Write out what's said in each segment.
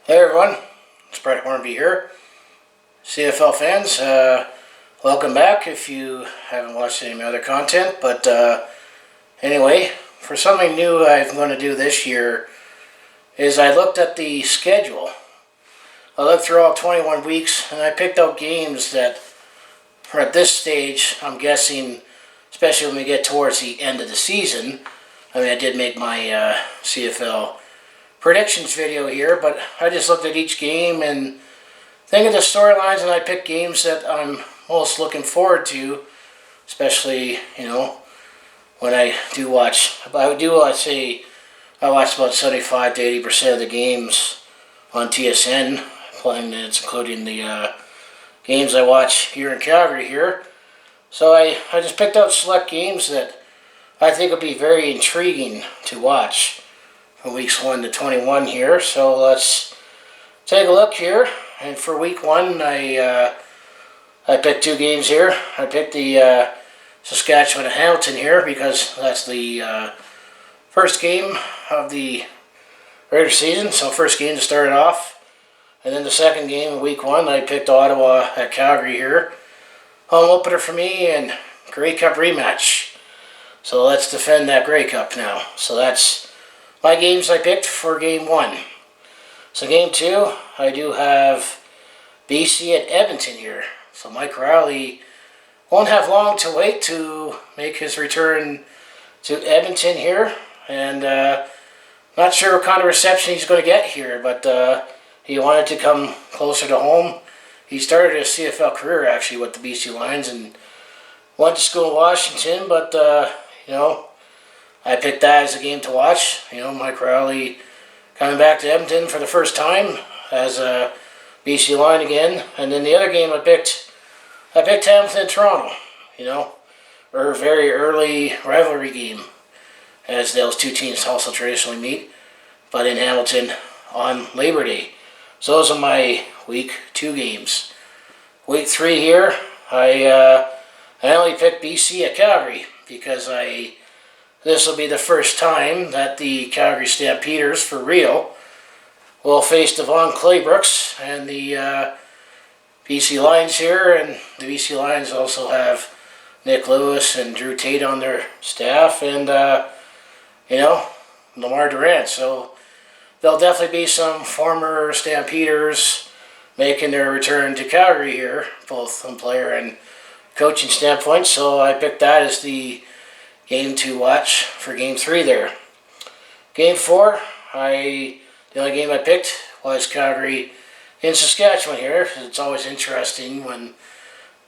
Hey everyone, it's Brett Hornby here. CFL fans, welcome back if you haven't watched any of my other content. But anyway, for something new I'm going to do this year is I looked at the schedule. I looked through all 21 weeks and I picked out games that are at this stage, I'm guessing, especially when we get towards the end of the season. I mean, I did make my CFL predictions video here, but I just looked at each game and think of the storylines, and I picked games that I'm most looking forward to, especially, when I do watch. I watch about 75 to 80% of the games on TSN, and it's including the games I watch here in Calgary here. So I just picked out select games that I think will be very intriguing to watch from weeks 1 to 21 here. So let's take a look here. And for week 1, I picked two games here. I picked the Saskatchewan Hamilton here because that's the first game of the regular season. So first game to start it off. And then the second game of week 1, I picked Ottawa at Calgary here. Home opener for me and Grey Cup rematch. So let's defend that Grey Cup now. So that's my games I picked for game 1. So game 2, I do have BC at Edmonton here. So Mike Riley won't have long to wait to make his return to Edmonton here. And not sure what kind of reception he's going to get here, but he wanted to come closer to home. He started his CFL career actually with the BC Lions and went to school in Washington, but I picked that as a game to watch. Mike Riley coming back to Edmonton for the first time as a BC Lion again. And then the other game I picked Hamilton Toronto, or a very early rivalry game, as those two teams also traditionally meet, but in Hamilton on Labor Day. So those are my week 2 games. Week 3 here, I only picked BC at Calgary because this will be the first time that the Calgary Stampeders, for real, will face Devon Claybrooks and the BC Lions here. And the BC Lions also have Nick Lewis and Drew Tate on their staff, and Lamar Durant. So there'll definitely be some former Stampeders making their return to Calgary here, both from player and coaching standpoint. So I picked that as the game to watch for game 3 there. Game 4, the only game I picked was Calgary in Saskatchewan here. It's always interesting when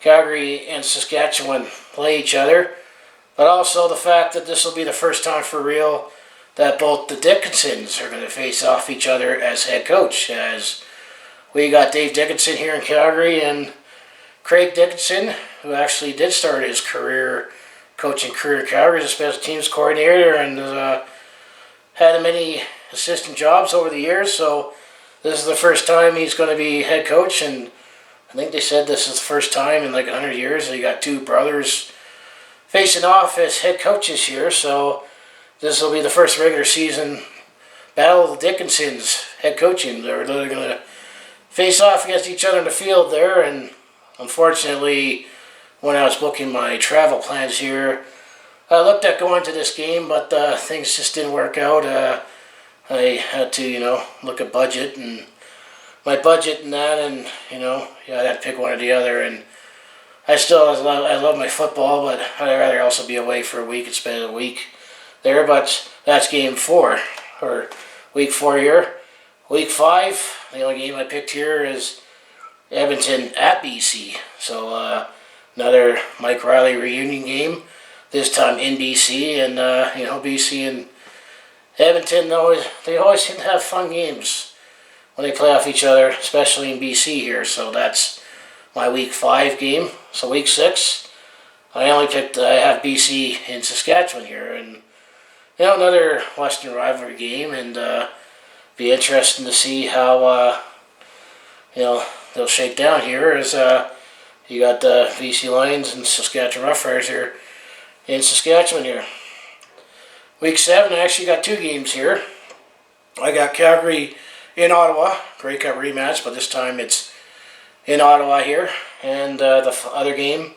Calgary and Saskatchewan play each other, but also the fact that this will be the first time for real that both the Dickinsons are going to face off each other as head coach, as we got Dave Dickinson here in Calgary and Craig Dickinson, who actually did start his coaching career at Calgary as a special teams coordinator and had many assistant jobs over the years. So this is the first time he's going to be head coach, and I think they said this is the first time in like 100 years that you got two brothers facing off as head coaches here. So this will be the first regular season battle of the Dickinsons head coaching. They're literally going to face off against each other in the field there, and unfortunately, when I was booking my travel plans here, I looked at going to this game, but things just didn't work out. I had to, look at budget and my budget and that, and I had to pick one or the other. And I love my football, but I'd rather also be away for a week and spend a week there. But that's game 4 or week 4 here. Week 5, the only game I picked here is Edmonton at BC. So another Mike Riley reunion game, this time in BC, and BC and Edmonton they always seem to have fun games when they play off each other, especially in BC here. So that's my week 5 game. So week 6, I have BC in Saskatchewan here, and another Western rivalry game, and be interesting to see how they'll shake down here as you got the BC Lions and Saskatchewan Roughriders here in Saskatchewan here. Week 7, I actually got 2 games here. I got Calgary in Ottawa. Grey Cup rematch, but this time it's in Ottawa here. And the other game,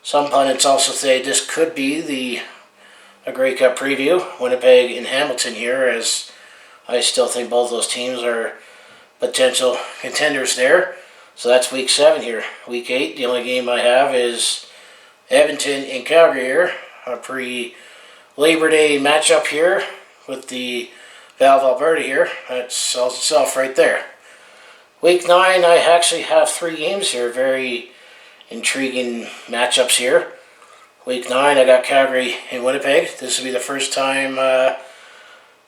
some pundits also say this could be a Grey Cup preview. Winnipeg and Hamilton here, as I still think both those teams are potential contenders there. So that's week 7 here. Week 8, the only game I have is Edmonton and Calgary here. A pre-Labor Day matchup here with the Valve Alberta here. That sells itself right there. Week 9, I actually have 3 games here. Very intriguing matchups here. Week 9, I got Calgary and Winnipeg. This will be the first time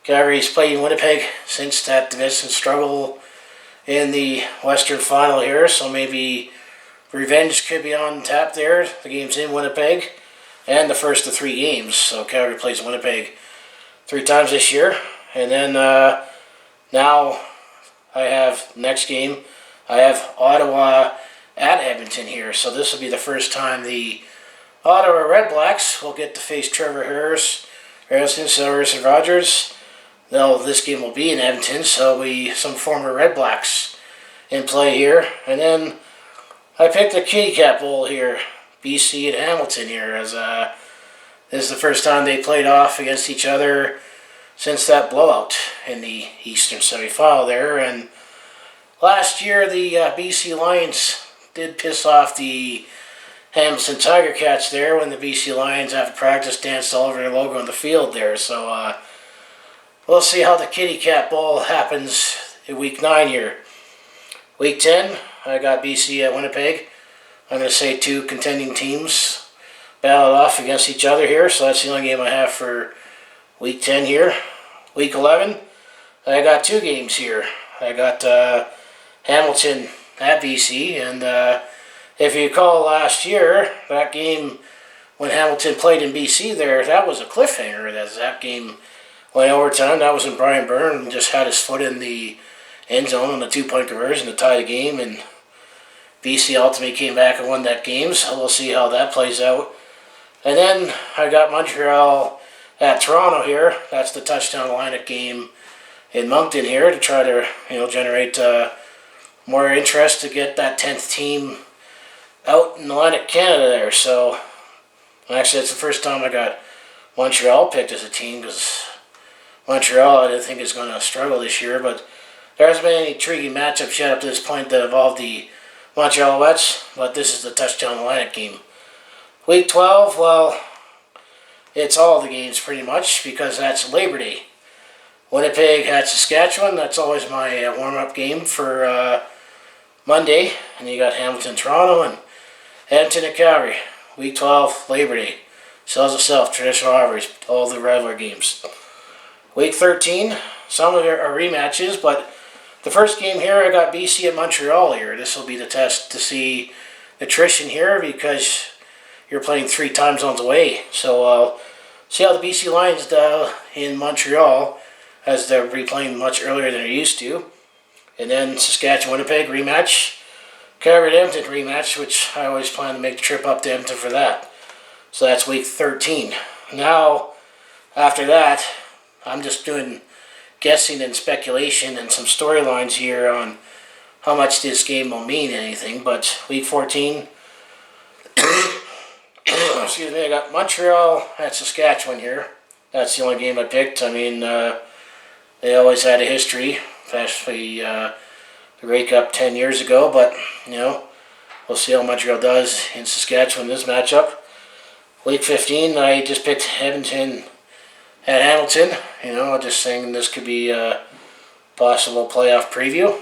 Calgary's played in Winnipeg since that division struggle in the Western Final here. So maybe revenge could be on tap there. The game's in Winnipeg. And the first of 3 games. So Calgary plays Winnipeg 3 times this year. And then now I have next game. I have Ottawa at Edmonton here. So this will be the first time the Ottawa Red Blacks will get to face Trevor Harrison, Sellers, and Rogers. Though this game will be in Edmonton, so we some former Red Blacks in play here. And then I picked the Kitty Cat Bowl here, BC and Hamilton here, as this is the first time they played off against each other since that blowout in the Eastern semi-final there. And last year the BC Lions did piss off the Hamilton Tiger Cats there when the BC Lions after practice danced all over their logo on the field there. So we'll see how the Kitty Cat Bowl happens in week 9 here. Week 10, I got BC at Winnipeg. I'm going to say 2 contending teams battle off against each other here. So that's the only game I have for week 10 here. Week 11, I got 2 games here. I got Hamilton at BC. And if you recall last year, that game when Hamilton played in BC there, that was a cliffhanger. That game went overtime. That was when Brian Byrne just had his foot in the end zone on the 2-point conversion to tie the game, and BC ultimately came back and won that game, so we'll see how that plays out. And then I got Montreal at Toronto here. That's the touchdown lineup game in Moncton here to try to generate more interest to get that 10th team out in Atlantic Canada there. So actually it's the first time I got Montreal picked as a team, because Montreal I didn't think is going to struggle this year, but there hasn't been any intriguing matchups yet up to this point that involve the Montreal Alouettes, but this is the touchdown lineup game. Week 12, well, it's all the games pretty much, because that's Labor Day. Winnipeg at Saskatchewan, that's always my warm-up game for Monday. And you got Hamilton, Toronto, and Edmonton and Calgary. Week 12, Labor Day. Sells itself, traditional rivalries, all the rivalry games. Week 13, some of it are rematches, but the first game here, I got BC at Montreal here. This will be the test to see attrition here, because you're playing 3 time zones away. So see how the BC Lions do in Montreal, as they're replaying much earlier than they're used to. And then Saskatchewan Winnipeg rematch, Calgary Edmonton rematch, which I always plan to make the trip up to Edmonton for that. So that's week 13. Now, after that, I'm just doing guessing and speculation and some storylines here on how much this game will mean anything. But week 14, excuse me, I got Montreal at Saskatchewan here. That's the only game I picked. I mean, they always had a history, especially the Grey Cup 10 years ago. But, we'll see how Montreal does in Saskatchewan in this matchup. Week 15, I just picked Edmonton at Hamilton. Just saying this could be a possible playoff preview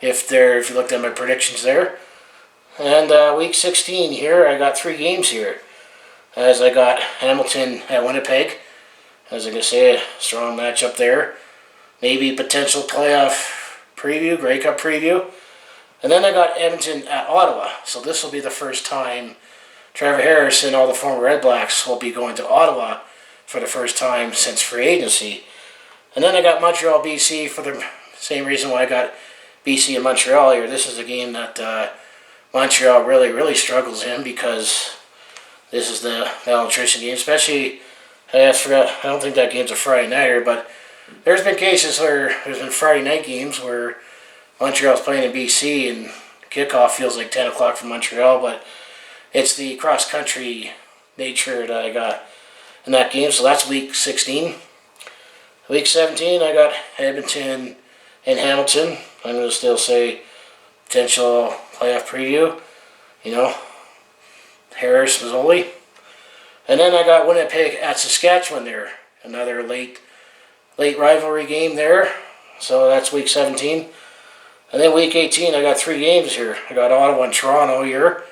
if you looked at my predictions there. And week 16 here, I got 3 games here, as I got Hamilton at Winnipeg. As I can say, a strong matchup there. Maybe potential playoff preview, Grey Cup preview. And then I got Edmonton at Ottawa. So this will be the first time Trevor Harrison and all the former Red Blacks will be going to Ottawa for the first time since free agency. And then I got Montreal BC for the same reason why I got BC and Montreal here. This is a game that Montreal really struggles in, because this is the malnutrition game. Especially, I don't think that game's a Friday nighter, but there's been cases where there's been Friday night games where Montreal's playing in BC and kickoff feels like 10 o'clock for Montreal, but it's the cross-country nature that I got in that game. So that's week 16. Week 17, I got Edmonton and Hamilton. I'm going to still say potential playoff preview. Harris, Mazzoli. And then I got Winnipeg at Saskatchewan there. Another late rivalry game there. So that's week 17. And then week 18, I got 3 games here. I got Ottawa and Toronto here.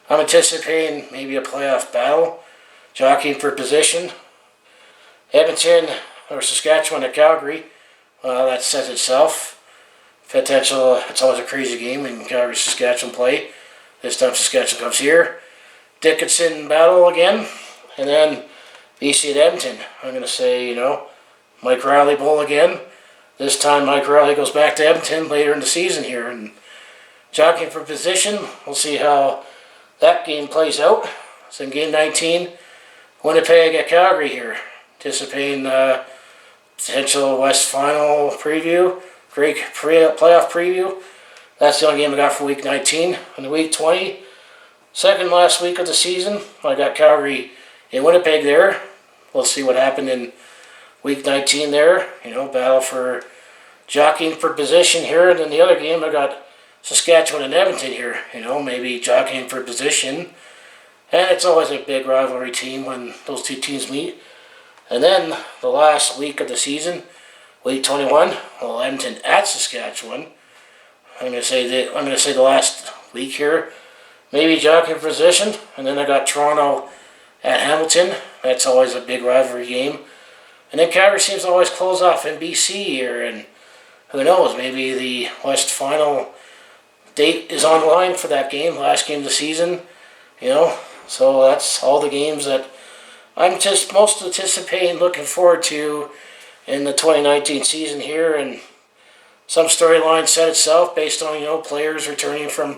I'm anticipating maybe a playoff battle, jockeying for position. Edmonton or Saskatchewan at Calgary. Well, that says itself. Potential, it's always a crazy game when Calgary Saskatchewan play. This time Saskatchewan comes here. Dickinson battle again. And then BC at Edmonton. I'm going to say, Mike Riley Bowl again. This time Mike Riley goes back to Edmonton later in the season here. And jockeying for position. We'll see how that game plays out. So in game 19, Winnipeg at Calgary here. Anticipating potential West Final preview. Great playoff preview. That's the only game I got for week 19. And week 20, second last week of the season, I got Calgary and Winnipeg there. We'll see what happened in week 19 there. Battle for jockeying for position here. And then the other game, I got Saskatchewan and Edmonton here. Maybe jockeying for position. And it's always a big rivalry team when those two teams meet. And then the last week of the season, week 21, Edmonton at Saskatchewan. I'm going to say the last week here, maybe jockeying for position. And then I got Toronto at Hamilton. That's always a big rivalry game. And then Calgary seems to always close off in BC here, and who knows, maybe the West Final date is on the line for that game, last game of the season. So that's all the games that I'm just most anticipating, looking forward to in the 2019 season here, and some storyline set itself based on players returning from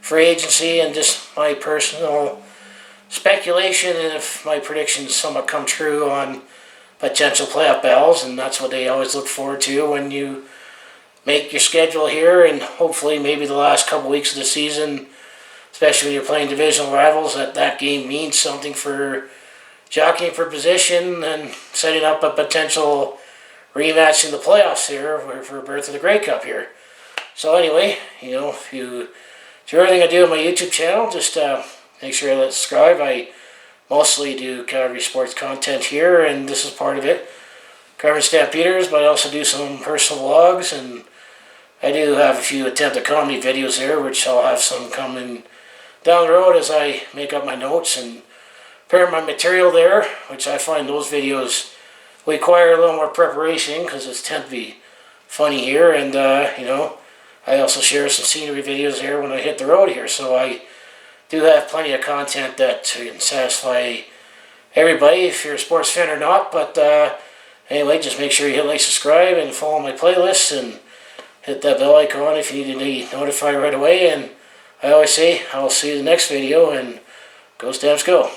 free agency and just my personal speculation, and if my predictions somewhat come true on potential playoff battles, and that's what they always look forward to when you make your schedule here, and hopefully maybe the last couple weeks of the season, especially when you're playing divisional rivals, that game means something for jockeying for position and setting up a potential rematch in the playoffs here for a berth of the Grey Cup here. So anyway, if you do everything I do on my YouTube channel, just make sure you subscribe. I mostly do Calgary sports content here, and this is part of it. Covering Stampeders, but I also do some personal vlogs, and I do have a few attempted comedy videos there, which I'll have some coming down the road as I make up my notes and prepare my material there, which I find those videos require a little more preparation because it's tend to be funny here, and I also share some scenery videos here when I hit the road here, so I do have plenty of content that can satisfy everybody if you're a sports fan or not. But anyway, just make sure you hit like, subscribe, and follow my playlists, and hit that bell icon if you need to be notified right away. And I always say, I will see you in the next video, and go Stamps go.